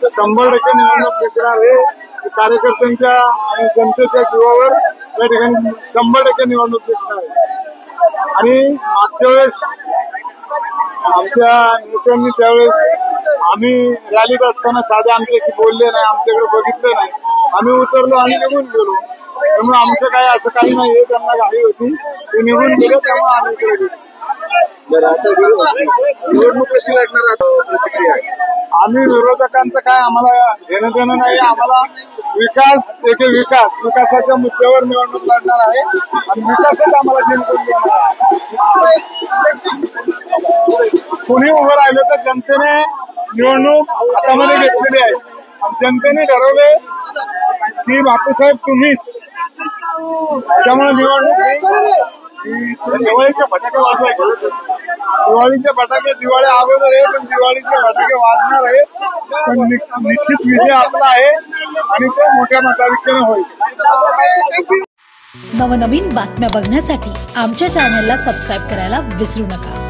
100% निवडणूक जिंकणार हे कार्यकर्त्यांच्या आणि जनतेच्या जीवावर या ठिकाणी 100% निवडणूक जिंकणार आहे। आणि मागच्या वेळेस आमच्या नेत्यांनी त्यावेळेस आम्ही रॅलीत असताना साधे आमच्याशी बोलले नाही, आमच्याकडे बघितलं नाही, आम्ही उतरलो आणि निघून गेलो। त्यामुळे आमचं काय असं काही नाहीये, त्यांना घाई होती, ते निघून गेले, त्यामुळे आम्ही इकडे गेलो। निवडणूक कशी लागणार प्रतिक्रिया? आम्ही विरोधकांचं काय आम्हाला घेणं देणं नाही, आम्हाला विकासाच्या मुद्द्यावर निवडणूक लढणार आहे आणि विकासच आम्हाला जिंकून देणार आहे। कोणी उभं राहिलं तर जनतेने निवडणूक हातामध्ये घेतलेली आहे आणि जनतेने ठरवले की बापूसाहेब तुम्हीच, त्यामुळे निवडणूक दिवाळीचे फटाके वाजवायचे, दिवाळीचे फटाके दिवाळी अगोदर आहे, पण दिवाळीचे फटाके वाजणार आहे, पण निश्चित विजय आपला आहे आणि तो मोठ्या मताधिक्याने होईल। नवनवीन बातम्या बघण्यासाठी आमच्या चॅनलला सबस्क्राईब करायला विसरू नका।